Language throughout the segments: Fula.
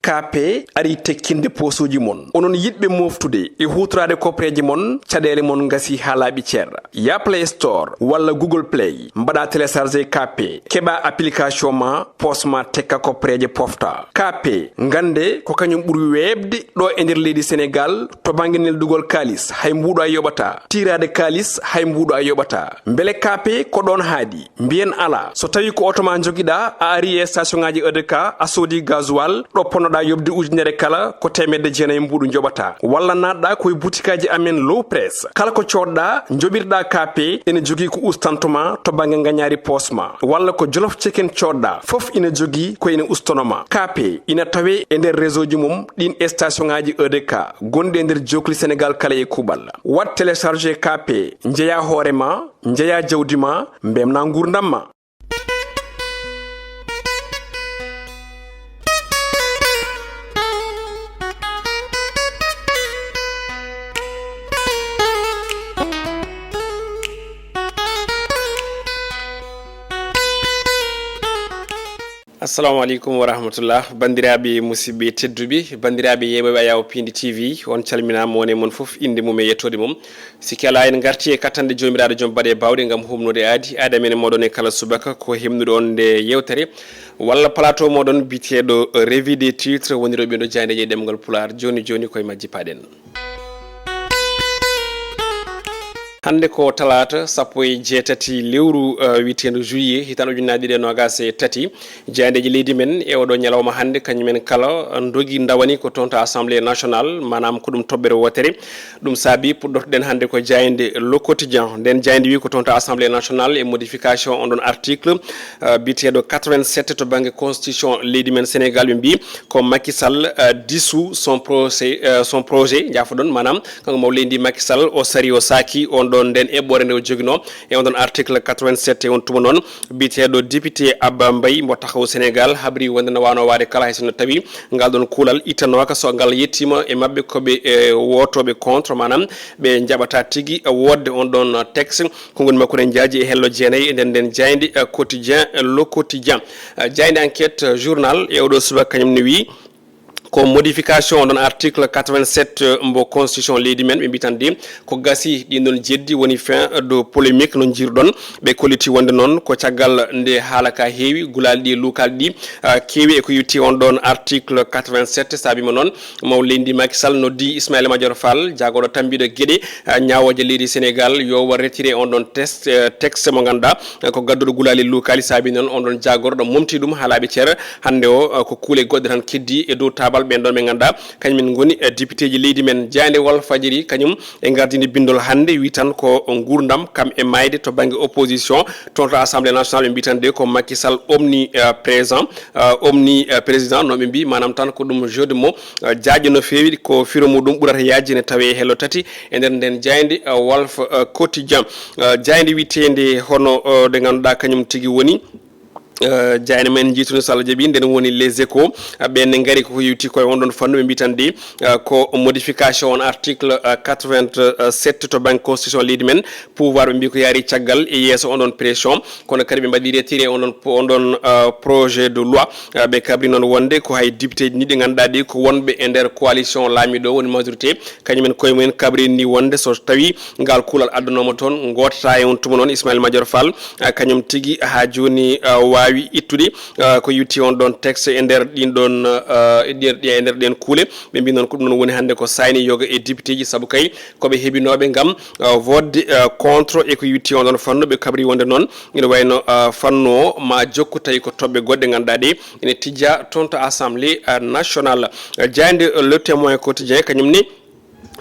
kape ari tekkinde posuji mon onon yidbe moftude e hutrade kopreji mon cadele mon ngasi halabi cer ya Play Store wala Google Play mbada télécharger kape keba application ma posma tekka kopreje pofta kape ngande ko kanyum buri webde do e nder leydi Sénégal to banginel dugol kalis hay mbudo ay yobata tirade kalis hay mbudo ay yobata mbele kape ko don haadi mbien ala so tawi ko otoma jogida a ari e station ngaji EDK a sodi gasoil do ponoda yobde ujunere kala ko temedde jeena mbudu jobata walla nadda koy boutikaji amen low press kala ko codda jobirda kape ene jogi ko ustantuma to bangi nganyari posma walla ko jolof chicken codda fof ina jogi ko ina ustonoma kape ina tawe e nder réseau ji mum din station ngaji EDK gonde nder jokli Sénégal kala e kubal wat télécharger kape njeya horema njeya jawdima mbemna ngurdamma. Assalamu alaikum wa rahmatullah bandiraɓe musidɓe tedduɓe bandiraɓe yeɓeɓe ayaw Piindi TV on calminama woni mon foof inde mum e yettode mum sikki ala en garti e kattande jomiraɗo joom baɗe bawɗe gam humnude aada men moɗon e kala subaka ko himnude on nde yewtere walla plateau moɗon biteɗo Revue des Titres woniroɓe ɗo jayde e ɗemgal PULAAR joni koye majji paɗen. hande ko talata sappo e jeetati lewru witendo juillet hitano junnaɗi ɗe nogas e tati jeyandeji leydi men e oɗo ñalawma hande kañumen kala dogi dawani ko toon to assemblée nationale manam ko ɗum toɓɓere wotere ɗum saabi puɗɗortoɗen hande ko jayde le quotidien nden jayde wi ko toon to assemblée nationale e modification on ɗon article biteɗo 87 to banggue constitution leydi men Sénégal ɓe mbi ko Macky Sall dissout son projet jafoɗon manam kanko maw leydi Macky Sall o sari o saki on ɗon nden eɓɓore nde o jogino e on ɗon article 87 e on tuma noon biteɗo député Abba Mbaye mo taxaw Sénégal habri wonde no wano wade kala haysono tawi ngal ɗon kuulal ittanoka so ngal yettima e mabɓe koɓe wotoɓe contre manam ɓe jaɓata tigui wodde on ɗon texte ko goni makko en jaaji e hello jeenayyi nden nden jayde quotidien le quotidien jayde enquête journal e oɗo subaka kañum ne wi ko modification don article 87 mbo constitution leydi men be bitande ko gasi din don jeddi woni fin de polémique non jirdon be koliti wonde non ko tiagal nde halaka heewi gulaldi lukaldi kewi e ko yutti on don article 87 sabi mo non maw leydi Macky Sall noddi Ismaïla Madior Fall jagodo tambido gede nyaawoje leydi Sénégal yo wa retirer on don texte mo ganda ko gaddudo gulali lukali sabi non on don jagordo momti dum halabe cer hande o ko kuule godde tan keddi e do tabal ben don be ganda kanyum ngoni député ji leydi men jande wal fajiri kanyum e gardini bindol hande wi tan ko ngurdam kam e mayde to bangi opposition to assemblée nationale bi tan de ko Macky Sall omni présent omni président no be bi manam tan ko dum jeu de mots jaaji no fewi ko firo mudum burata yaaji ne tawe hello tati e den jande Walf quotidien jande witende hono de ganduda kanyum tigi woni jayne men jituno Sall jabi den woni les échos ben ngari ko yuti ko wondon fanno be bitande ko modification on article 87 to bank constitution leydi men pouvoir be mbi ko yari tiagal e yeso on don pression kono kadi be mbadi retiré on don projet de loi be kabri non wonde ko hay député ni de ganda de ko wonbe e der coalition lamido woni majorité kanyumen koy men kabri ni wonde so tawi ngal kulal addunomo ton ngotata e on tumo non Ismaïla Madior Fall kanyum tigi ha joni wawi ittude ko yutti on don texte e der din don e der den kuule be mbi non ko dum woni hande ko sayni yoga e député ji sabu kay ko be hebinobe ngam vodde contre e ko yutti on don fanno be kabri wonde non ina wayno fanno ma jokku tay ko tobbe godde gandade ene tijja tonto assemblée nationale jande le témoin quotidien kanyum ni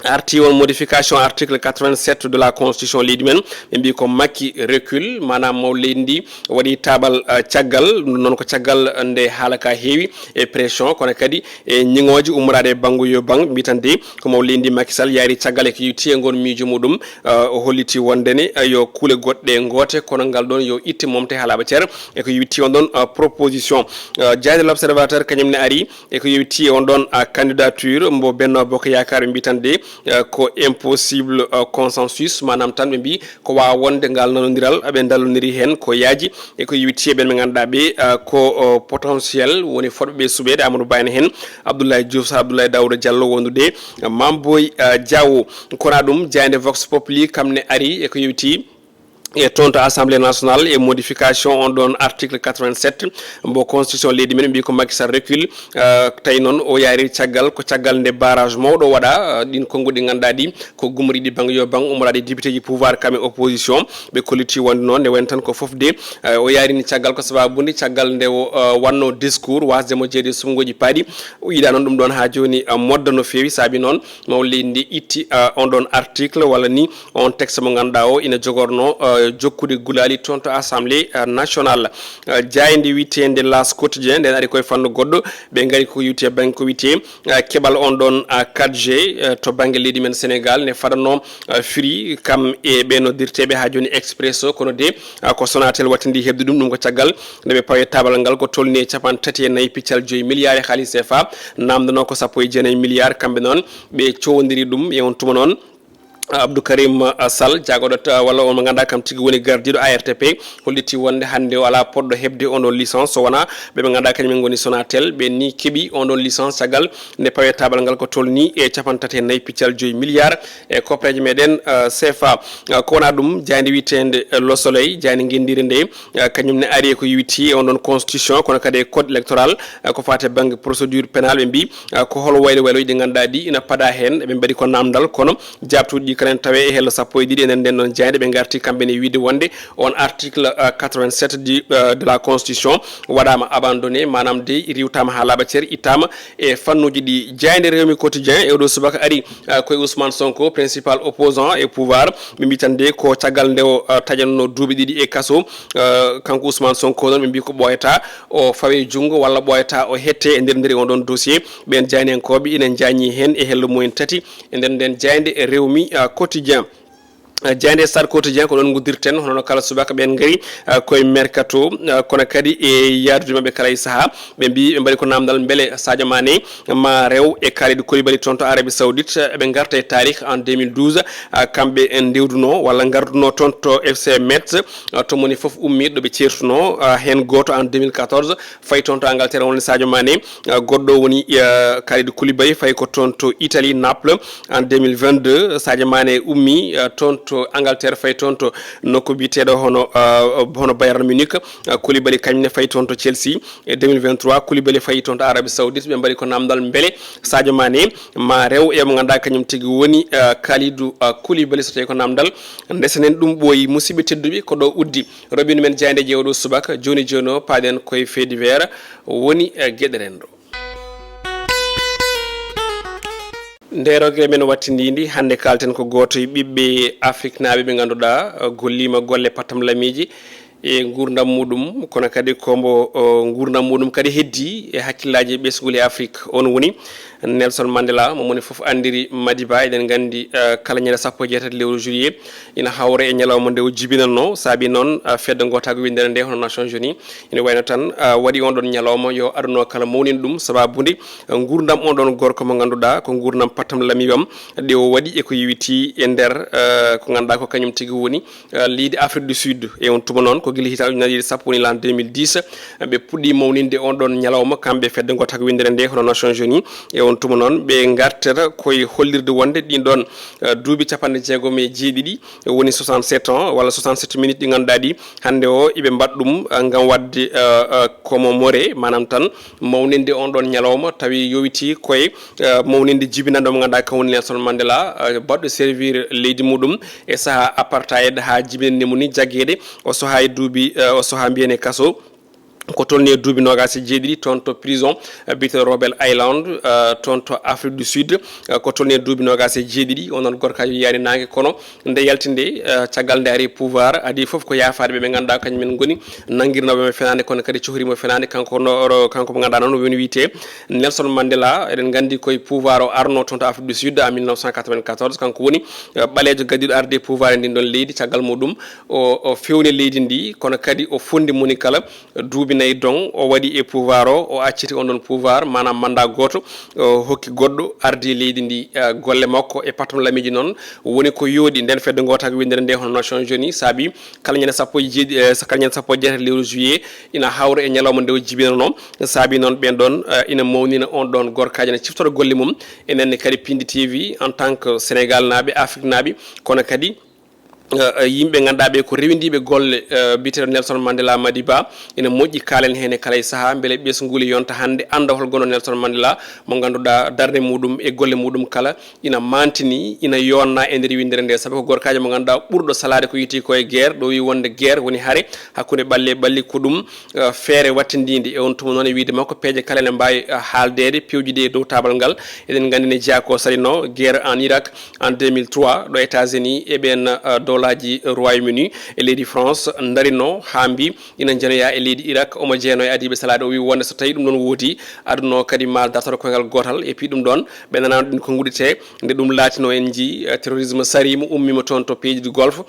arti on modification article 87 de la constitution leydi men be mbi ko Macky recul manam mo leydi wadi tabal tiagal non ko tiagal nde halaka heewi e pression kono kadi e nyingoji umrade bangu yo bang bitande ko mo leydi Macky Sall yari tiagal e ko yutti e gon miijo mudum o holliti wondene yo kule godde ngote kono ngal don yo itti momte halaba cer e ko yutti on don proposition jayde l'observateur kanyum ne ari e ko yutti on don candidature mbo benno bokk yakar bitande ko impossible consensus manam tan ɓe mbi ko wawa wonde ngal nanodiral aɓe dallodiri hen ko yaaji e ko yiwiti ɓen ɓe ganduɗa ɓe ko potentiel woni fodɓe ɓe suɓede Amadou Ba en hen Abdoulaye Diouf Sarr Abdoulaye Daouda Diallo wondude Mamboy Diawo kona ɗum jayde Vox Populi kamne ari e ko yewti e tonto Assemblée nationale et modification on ɗon article 87 mbo constitution leydi men mbi ko Macky Sall recule tawi noon o yaari caggal ko caggal nde barrage mawɗo waɗa ɗin konngudi ganduɗa ɗi ko gumriɗi bang yo bang ummoɗaɗi député ji pouvoir kamɓe opposition ɓe kolliti wonde noon nde woni tan ko foof de o yaarini caggal ko sababude caggal nde o wanno discours wasdemo jeeyde sumgoji paaɗi o yiiɗa noon ɗum ɗon ha joni modda no fewi saabi noon maw leydi ndi itti on ɗon article walla ni on texte mo ganduɗa o ina jogorno jokkude gulali toon to assemblée nationale jayde witende las quotidien nden ari koye fanno goɗɗo ɓe gari ko yiwte banggue ko wiyete keɓal on ɗon 4G to banggue leydi men Sénégal ne faɗano Free kam e ɓe noddirteɓe ha joni Expresso kono de ko Sonatel wattidi hebde ɗum ko caggal nde ɓe pawe tabal ngal ko tolni e 34 piccal 5 milliards e halis CFA namdano ko 19 milliards kamɓe noon ɓe cowodiri ɗum e on tuma noon Abdou Karim Sall jagoɗo walla on mo ganduɗa kam tigui woni gardiɗo ARTP holliti wonde hande o ala poɗɗo hebde on ɗon licence so wona ɓe ganduɗa kañumen goni Sonatel ɓe ni keeɓi on ɗon licence caggal nde pawe tabal ngal ko tolni e 34 piccal 5 milliards e copreje meɗen CFA ko wona ɗum jayde witende Le Soleil jayde guendiri nde kañum ne ari ko yiwiti on ɗon constitution kono kadi code électoral ko fate banggue procédure pénal ɓe mbi ko hol waylo wayloji ɗi ganduɗa ɗi ina paada hen eɓe mbaɗi ko namdal kono jabtuɗi kanen tawe e hello sappo e ɗiɗi enen nden ɗon jayde ɓe garti kamɓe ne wiide wonde on article 87 de la constitution waɗama abandonné manam de riwtama ha laaɓa ceer ittama e fannuji ɗi jayde Rewmi quotidien e oɗo subaka ari koye Ousmane Sonko principal opposant e pouvoir ɓe mbi tan de ko caggal nde o taƴanno duuɓi ɗiɗi e kaso kanko Ousmane Sonko noon ɓe mbi ko ɓoyata o fawe junggo walla ɓoyata o hette e nder on ɗon dossier ɓen jaynenkoɓe inen jañi hen e hello mumen tati e nder nden jayde Rewmi quotidien jayde Stade quotidien ko ɗon guddirten hono kala subaka ɓen gari koye mercato kono kadi e yaadude mabɓe kala e saaha ɓe mbi ɓe mbaɗi ko namdal beele Sadio Mané ma rew e Kalidou Koulibaly toon to Arabie Saoudite eɓe garta e tarikh en 2012 kamɓe en dewduno walla garduno toon to FC Metz to moni foof ummiɗo ɓe certuno hen goto en 2014 fayi toon to Angleterre woni Sadio Mané goɗɗo woni Kalidou Koulibaly fayi ko toon to Italie Naples en 2022 Sadio Mané ummi toon to Angleterre fayi toon to nokku biteɗo hono Bayern Munich Koulibaly kañumne fayi toon to Chelsea e 2023 Koulibaly fayi toon to Arabie Saoudite ɓe mbaɗi ko namdal beele Sadio Mané ma rew e mo ganduɗa kañum tigui woni Kalidou Koulibaly so tawi ko namdal ndesenen ɗum ɓooyi musidɓe tedduɓe ko ɗo uddi robine men jayde jewɗo subaka joni joni o paaɗen koye fait divers woni gueɗe rendo nderogue men wattindidi hande kalten ko goto e ɓiɓɓe Afrique naaɓe ɓe ganduɗa gollima golle patam lamiji e gurdam muɗum kono kadi kombo gurdam muɗum kadi heddi e hakkillaji ɓesguli Afrique on woni Nelson Mandela momoni foof andiri Madiba eɗen gandi kala ñande 17 lewru juillet ina hawre e ñalawma nde o jibinanno saabi noon fedde gotago windere nde hono Nations Unies ina wayno tan waɗi on ɗon ñalawma yo aduno kala mawnin ɗum sababude gurdam on ɗon gorko mo ganduɗa ko gurdam patam lamiwam nde o waɗi eko yewiti e nder ko ganduɗa ko kañum tigui woni leydi Afrique du Sud e on tuma noon ko guila hitaji ujunaje sappo woni l'an 2010 ɓe puɗɗi mawninde on ɗon ñalawma kamɓe fedde gotago windere nde hono Nations Unies e on tuma noon ɓe gartata koye hollirde wonde ɗin ɗon duuɓi jeegom woni 67 ans walla 67 minutes ɗi ganduɗa ɗi hande o iɓe mbaɗ ɗum gam wadde komo more manam tan mawninde on ɗon ñalawma tawi yowiti koye mawninde jibinande mo ganduɗa kawoni Nelson Mandela baɗɗo servir leydi muɗum e saaha apartheid ha jibinande mo ni jagguede o sooha e duuɓi o sooha mbiyene kaso ko tolni e duuɓi nogas e jeeɗiɗi toon to prison biteɗo Robben Island toon to Afrique du Sud ko tolni e duuɓi nogas e jeeɗiɗi onon gorkaji yiyani nangue kono nde yaltinde caggal nde ari pouvoir adi foof ko yafadeɓe ɓe ganduɗa kañumen goni nanguirnoɓe fenade kono kadi cohrimo fenade kanko mo ganduɗa noon woni wiyete Nelson Mandela eɗen gandi koye pouvoir o arno toon to Afrique du Sud en 1994 kanko woni ɓalejo gaddiɗo arde pouvoir e ndin ɗon leydi caggal muɗum o fewni leydi ndi kono kadi o fondi moni kala duuɓi nayi don o waɗi e pouvoir o acciti on ɗon pouvoir manam mandat goto hokki goɗɗo ardi leydi ndi golle makko e patam lamiji noon woni ko yoodi nden fedde gotako windere nde hono Nations Unies saabi kala ñande sappo e jeetati lewru juillet ina hawra e ñalawma nde o jibinano saabi noon ɓen ɗon ina mawnina on ɗon gorkaji ne ciftora golle mum enenne kadi Piindi TV en tant que Sénégal naaɓe Afrique naaɓe kono kadi yimɓe ganduɗaɓe ko rewindiɓe golle biteɗo Nelson Mandela Madiba ina moƴƴi kalen hen e kala e saaha beele ɓesguli yonta hande anda hol gono Nelson Mandela mo ganduɗa darde muɗum e golle muɗum kala ina mantini ina yonna e nder windere nde saabi ko gorkaji mo ganduɗa ɓurɗo salade ko yiti koye guerre ɗo wi wonde guerre woni haare hakkude ɓalle balli ko ɗum feere wattidinde e on tuma noon e wiide makko peeje kala ne mbawi haaldede pewjude e dow tabal ngal eɗen gandi ne jeeya ko salino guerre en Irak en 2003 ɗo États-Unis e ɓen laji Royaume-Uni e leydi France darino ha mbi ina janoya e leydi Irak omo jeeno e adiɓe salade o wi wonde so tawi ɗum ɗon woodi aduno kadi mal dartoto koyngal gotal et puis ɗum ɗon ɓe nanano ɗum ko guɗite nde ɗum laatino en ji terrorisme sarima ummima toon to pays du Golfe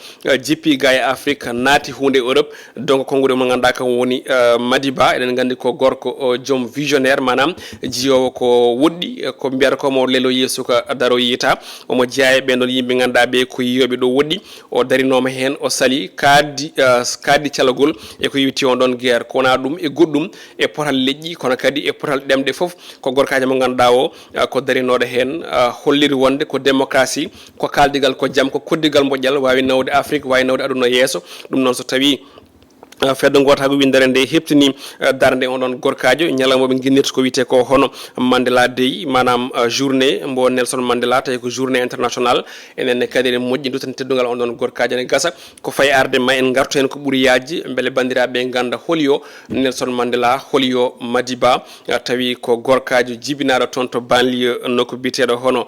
jippi ga e Afrique naati hunde Europe donc kongude mo ganduɗa kam woni Madiba eɗen gandi ko gorko joom visionnaire manam jiyowo ko woɗɗi ko mbiyata komo lelo yeeso ko daro yiyata omo jeeya e ɓen ɗon yimɓe ganduɗa ɓe ko yiyoɓe ɗo woɗɗi o darinoma hen o sali kaddi calagol e ko yiwti on ɗon guerre kowona ɗum e goɗɗum e potal leƴƴi kono kadi e potal ɗemɗe foof ko gorkaji mo ganduɗa o ko darinoɗo hen holliri wonde ko démocratie ko kaldigal ko jaam ko koddigal moƴƴal wawi nawde Afrique wawi nawde aduna yeeso ɗum noon so tawi feddo gotago windere nde heptini darde on ɗon gorkajo ñalawmaɓe guinnirta ko wiyete ko hono Mandela Day manam journée mbo Nelson Mandela tawi ko journée international enenne kadi en moƴƴi dutan teddugal on ɗon gorkajo ne gasa ko fayi arde ma en gartu hen ko ɓuuri yajji beele bandiraɓe ganda holiyo Nelson Mandela holiyo Madiba tawi ko gorkajo jibinaɗo toon to banlieue nokko biteɗo hono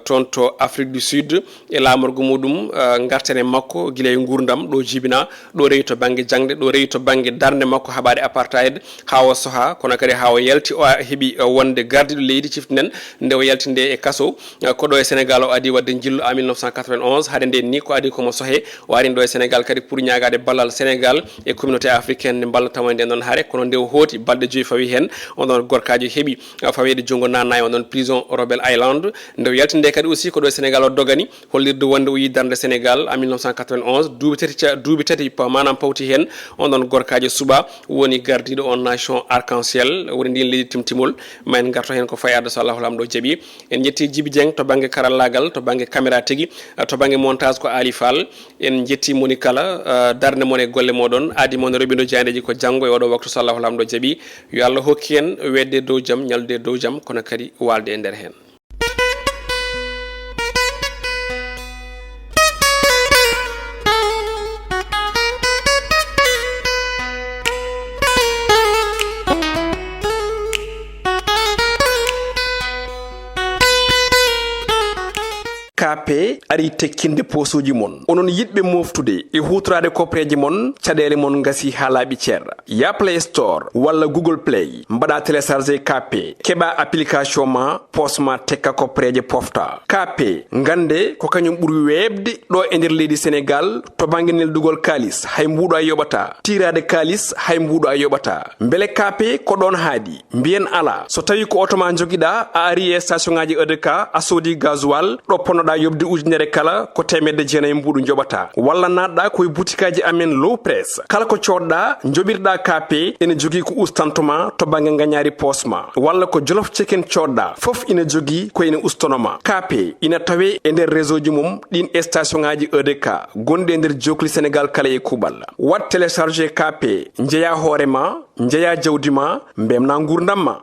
toon to Afrique du Sud e lamorgo muɗum gartene makko guila e gurdam ɗo jibina ɗo rewi to banggue jangde ɗo rewi to banggue darde makko haɓade apartheid ha o sooha kono kadi ha o yalti o heeɓi wonde gardiɗo leydi ciftinen nde o yalti nde e kaso ko ɗo e Sénégal o adi wadde jillu en 1991 haade nde ni ko adi komo soohe o ari ɗo e Sénégal kadi pour ñagade ballal Sénégal e communauté africaine nde ballatamo nden ɗon haare kono nde o hooti balɗe joyyi fawi hen on ɗon gorkajo heeɓi fawede junggo nanna on ɗon prison Rebel Island nde o yalti nde kadi aussi ko ɗo e Sénégal o dogani hollirde wonde o yi darde Sénégal en 1991 duuɓi tati manam pawti hen on ɗon gorkajo suuɓa woni gardiɗo on nation arc-en-ciel woni ndin leydi timtimol ma en garto hen ko fayi arde so Allahu lamɗo jaaɓi en jetti Djiby Dieng to banggue karallagal to banggue caméra tigui to banggue montage ko Ali Fall en jetti moni kala darde mon e golle moɗon aadi moon roɓindo jandeji ko janggo e oɗo waktu so Allahu lamɗo jaaɓi yo Allah hokki en wedde dow jaam ñalde dow jaam kono kadi walde e nder hen. KP ari tekkinde posuji mon onon yidɓe moftude e hutorade kopreji mon caɗele mon gasi ha laaɓi ceerra ya Play Store walla Google Play mbaɗa téléchargé KP keɓa application ma posma tekka kopreje pofta KP gande ko kañum ɓuuri webde ɗo e nder leydi Sénégal to banggue neldugol kalis hay mbuɗo a yoɓata tirade kalis hay mbuɗo a yoɓata beele KP ko ɗon haadi mbiyen ala so tawi ko auto ma joguiɗa a ari e station ngaji EDK a soodi gasoil ɗo ponnoɗa yobde ujunere kala ko temedde jeenayi mbuɗu joɓata walla natɗa koye boutikaji amen low press kala ko coɗɗa joɓirɗa KP ene jogui ko ustantoma to banggue gagnari posma walla ko jolof chicken coɗɗa foof ina jogui ko ene ustonoma KP ina tawe e nder réseau ji mum ɗin station ngaji EDK gonɗi e nder jokli Sénégal kala e kuɓal wat téléchargé KP jeeya hoorema jeeya jawdi ma mbemna gurdam ma.